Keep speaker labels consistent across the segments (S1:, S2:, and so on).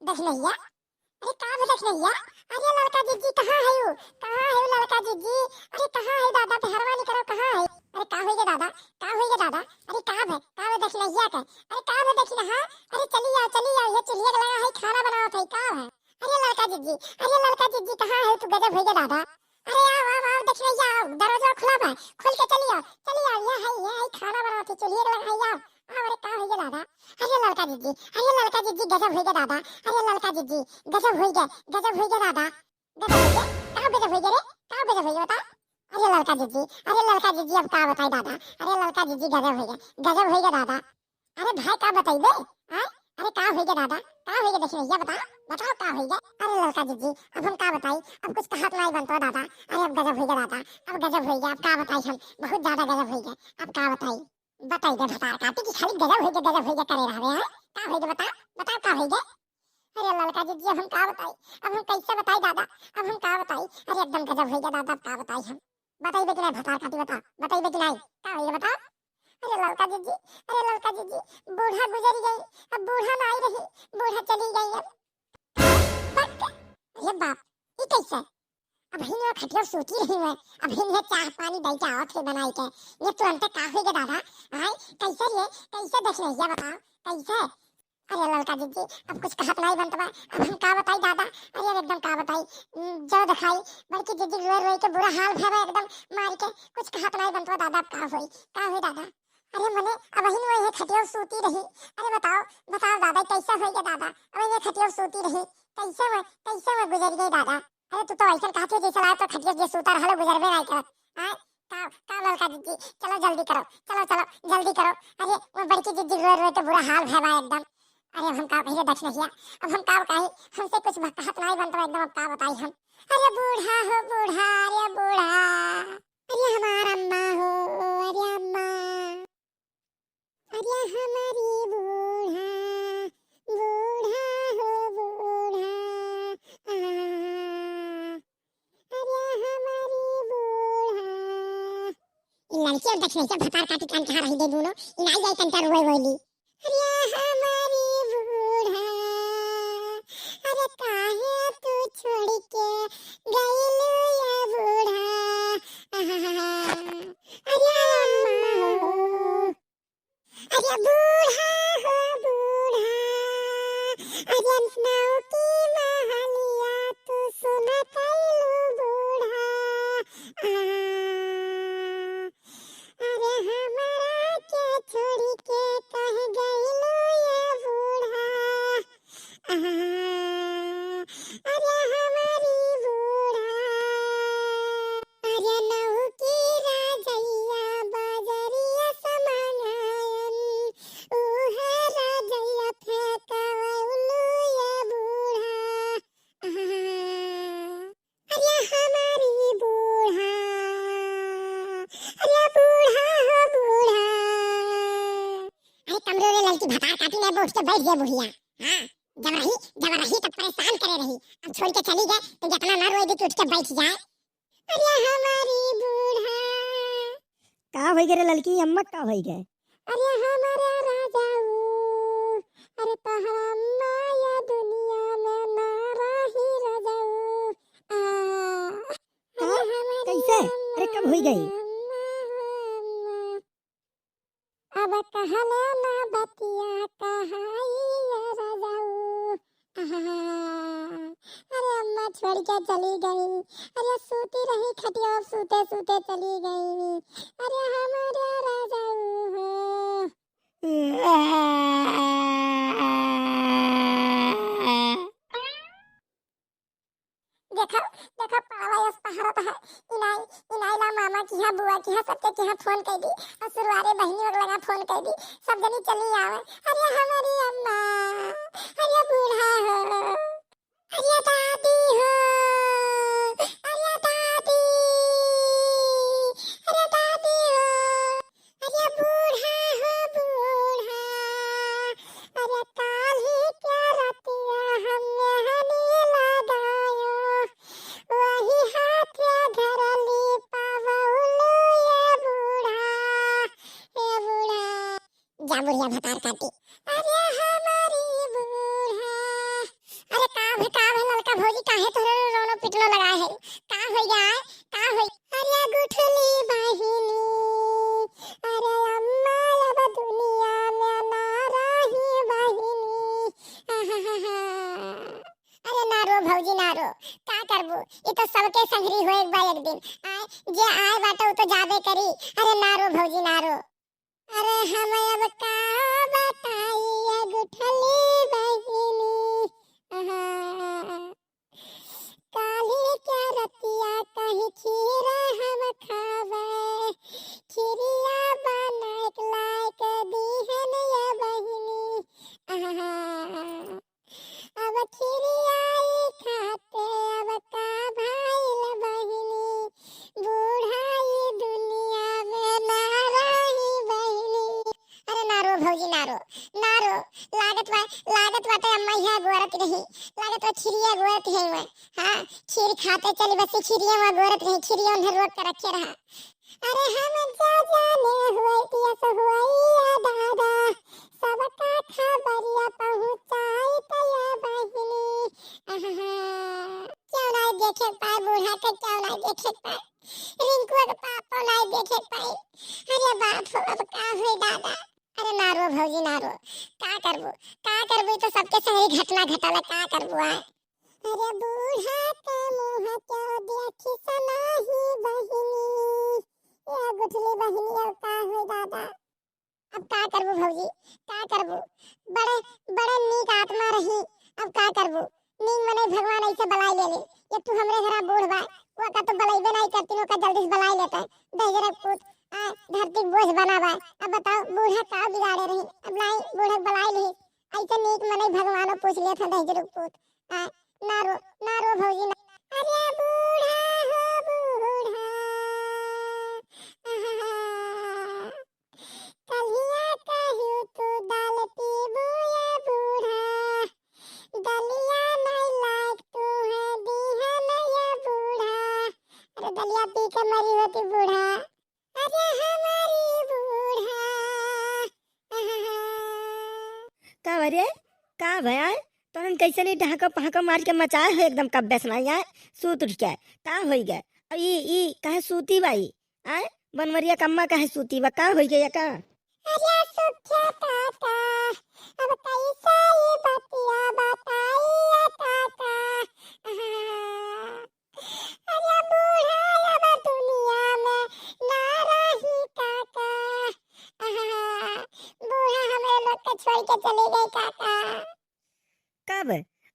S1: दखनैया, अरे कहाँ है दखनैया? अरे लड़का जीजी कहाँ है यू? कहाँ है यू लड़का जीजी? अरे कहाँ है दादा? मेहरबानी करो, कहाँ है? अरे कहाँ हुई दादा? कहाँ हुई दादा? अरे कहाँ है दखनैया का? अरे कहाँ है दखना? हाँ, अरे चली आओ, ये चुलिया लगा है, खाना बनाओ थे, कहाँ है? अरे लड़का जीजी कहाँ है तू? गजब हुई दादा। अरे आओ दखनैया, आओ, दरवाजा खुला है, खोल के चली आओ, ये है खाना बनाओ थे, चुलिया लगा है, आओ। अरे कहाँ हुई दादा? अरे लड़का जीजी गजब हुई दादा। अरे लड़का जीजी गजब हुई दादा। गजब हुई गए? कहाँ गजब हुई रे? कहाँ गजब हुई बता? अरे लड़का जीजी अब का बताई दादा? अरे लड़का जीजी गजब हुई दादा। अरे भाई का बताई बे? हाँ? अरे का हुई दादा? का हुई देखिए ये बताओ का हुई? अरे लड़का जीजी अब हम का बताई? अब कुछ कहत नहीं बनता दादा। अरे अब गजब हुई दादा, अब गजब हुई, अब का बताई हम? बहुत ज्यादा गजब हुई, अब का बताई? बताई दे भतार काटी की खाली गजब हुई करे रहे हैं। का हुई बताओ का हुई? अरे लड़का जीजी अब हम का बताई? अब हम कैसे बताई दादा? अब हम का बताई? अरे एकदम गजब हुई दादा, अब का बताई हम? बताई बे कि नहीं भतार काटी बताई बे कि नहीं? का हुई बताओ? अरे लड़का जीजी बूढ़ा गुजर गई, अब बूढ़ा ना आई रही, बूढ़ा चली गई अब। बक अरे बाप, ये कैसे? अब ही ने खटिया सोची रही मैं, अब ही ने चाह पानी दई के आवत है बनाई के, ये तुरंत का हुई के दादा? हाय कैसे ये कैसे देख रही है बताओ? कैसे? अरे लड़का जीजी अब कुछ कहत नहीं बनता बा, अब हम का बताई दादा? अरे एकदम का बताई? जो दिखाई बल्कि जीजी रोए के बुरा हाल भरा एकदम मार के, कुछ कहत नहीं बनता दादा, अब का हुई दादा? अरे मने अब ही वही खटिया सूती रही। अरे बताओ दादा कैसा हो गया दादा? अब ये खटिया सूती रही, कैसे मैं गुजर गई दादा? अरे तू तो ऐसा कहती है जैसे लायक तो खटिया जे सूता रहलो गुजरबे नहीं करत। हां का लड़का जीजी चलो जल्दी करो, चलो जल्दी करो। अरे वो बड़की जीजी रो रो के बुरा हाल है भाई एकदम। अरे हम का कहिए दक्ष नहीं, अब हम का कहीं हमसे कुछ कहत नहीं बनता एकदम, अब का बताई हम? अरे बूढ़ा हो बूढ़ा, अरे बूढ़ा, अरे हमारा अम्मा हो, अरे अम्मा, अरे हमारी बूढ़ा, बूढ़ा हो बूढ़ा, अरे हमारी बूढ़ा। इन लड़की और दक्षिण से भतार काटी कान कहाँ रही दे दोनों, इन आई जाए कंटर रोए वोली। अरे हमारी बूढ़ा, अरे काहे तू छोड़ के गईलू या बूढ़ा, अरे अम्मा हो, अरे बूढ़ा हो बूढ़ा, अरे नाव की महलिया तू सुन कैलू बूढ़ा, अरे हमारा के छोड़ के कह गईलू ये बूढ़ा, अरे हमारी बूढ़ा, अरे नौ की राजैया बाजरिया समानायन, उहे राजैया फेंकावलू ये बूढ़ा, अरे हमारी बूढ़ा, अरे बूढ़ा हो बूढ़ा। अरे कमरे में लड़की भतार काटी ने उठ के बैठ गई बुढ़िया। हाँ जब रही तब परेशान करे रही, अब छोड़ के चली गए तो जितना ना रोएगी तो उठ के बैठ जाए। अरे हमारी बूढ़ा,
S2: का होई गे रे लड़की, अम्मा का होई गे?
S1: अरे हमारे राजाऊ, अरे तहरा माया दुनिया में ना रही राजाऊ,
S2: का
S1: अरे हमारी
S2: कैसे? अरे कब होई गई?
S1: अब कहले ना बतिया कहाई राजाऊ, अरे अम्मा छोड़ के चली गई, अरे सूती रही खटिया सूते सूते चली गई, अरे हमारे राजाऊ हो। देखो पावा यस पहाड़त है, इनाइला मामा की यहाँ बुआ की यहाँ सबके की यहाँ फोन कर दी, और सुरवारे बहनी वगैरह फोन कर दी, सब जनी चली आवे। अरे हमारी अम्मा, अरे बूढ़ा हो, अरे दादी हो, अरे दादी, अरे दादी हो, अरे बूढ़ा हो बूढ़ा, अरे काल ही क्या रतिया हमने हनी लगायो, वही हाथ धरली पावलू ये बूढ़ा, जा बुढ़िया भतार काटी। अरे हमारी बूढ़ा, का भौजी काहे तोरे रोनो पिटनो लगाए है का हो गया का हो अरे गुठली बहिनी अरे अम्मा अब दुनिया में ना रही बहिनी अरे ना रो भौजी ना रो का करबो ये तो सबके संगरी हो एक बार एक दिन आए जे आए बाटे वो तो जाबे करी अरे ना रो भौजी ना रो अरे हम अब का बताइए गुठली बहिनी काली क्या रतिया कहीं खीरा हम खावे खीरिया बनाए लायक दीहन ये बहिनी अब खीरिया खाते अब का भाईल बहिनी बूढ़ाई दुनिया में ना रही बहिनी अरे ना रो भौजी ना रो लागत बाटे अम्मा यहाँ गोरत रही लागत वो खीरिया गोरत है मैं हाँ खीर खाते चली बस खीरिया वहाँ गोरत रही खीरिया उन्हें रोक कर रखे रहा अरे हम जा जाने हुए पियस हुए या दादा सबका खबरिया पहुँचाई तया बहिनी क्यों नहीं देखे पाए बूढ़ा के क्यों नहीं देखे पाए रिंकू के पापा नहीं देखे पाए अरे बाप हो अब का हुई दादा अरे ना रो भौजी ना रो का करबो तो सबके संग घटना घटाला का करबो आए अरे बूढ़ा के मुंह क्यों देखी सनाही बहिनी ये गुठली बहिनी अब का हुई दादा अब का करबो भौजी का करबो बड़े बड़े नीक आत्मा रही अब का करबो नीक मने भगवान ऐसे बलाई ले ये तू हमरे घरा बूढ़ बा वो का तो बलाईबे नहीं करती नो का जल्दी से बलाई लेता है दहजरा पूत धरती बोझ बनावा अब बताओ बूढ़ा का बिगाड़े रही अब लाई बूढ़ा बलाई ली ऐसे नीक मने भगवान पूछ लिया था दहजरा पूत ना रो भौजी ना अरे बूढ़ा हो बूढ़ा कलिया कहियो तू डालती बुया बूढ़ा दलिया नहीं लायक तू है दीहन ये बूढ़ा अरे दलिया पी के मरी होती बूढ़ा अरे हमारी बूढ़ा
S2: का भरे का भया तोहन कैसे नहीं ढाका पहाका मार के मचाए हो एकदम कब बेसना यार सूत उठ के का होई गए अब ई काहे सूती बाई आए बनवरिया कम्मा काहे सूती बा का होई गया का
S1: अरे सुखे काका अब कैसे ये बतिया बताइए काका अरे बूढ़ा अब दुनिया में ना रही काका बूढ़ा हमें लोग के छोड़ के चले गए काका
S2: कब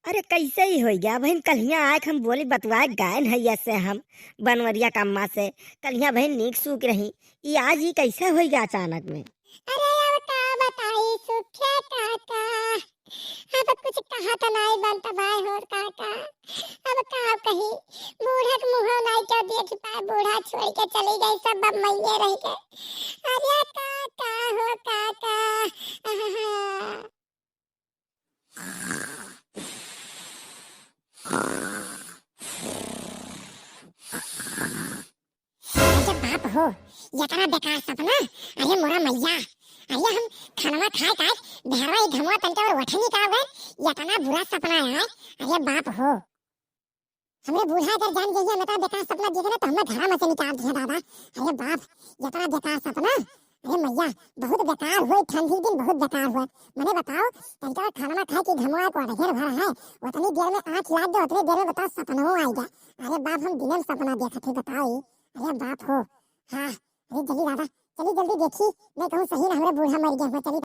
S2: अरे कैसे ही हो गया बहन कलिया आए हम बोली बतवाए गायन है ऐसे हम बनवरिया कम्मा से कलिया बहन नीक सूख रही ये आज ही कैसे हो गया अचानक में
S1: अरे अब का बताई सुखे काका अब कुछ कहा तो नहीं बनता भाई हो काका अब का कही बूढ़ा के मुंह नहीं क्यों देख पाए बूढ़ा छोड़ के चली गई सब अब मैये रह गए अरे काका हो काका अरे बाप हो इतना बेकार सपना अरे मोरा मैया अरे हम खाना खाए खाए भैरवा ही धमवा तंटे और वठनी का गए इतना बुरा सपना है अरे बाप हो हमरे बूढ़ा अगर जान गई है मैं बेकार सपना देखे ना तो हमें घरा में से निकाल दिया दादा अरे बाप इतना बेकार सपना अरे मैया बहुत बेकार हुए ठंडी दिन बहुत बेकार हुए मैंने बताओ तंटे और खाना खाए की धमवा को ढेर भरा है उतनी देर में आँख लाग दो उतनी देर में बताओ सपना आ गया अरे बाप हम दिन में सपना देखा थे बताओ अरे बाप हो हाँ अरे जल्दी दादा चली जल्दी देखी मैं कहूँ सही ना हमारे बूढ़ा मर गया चली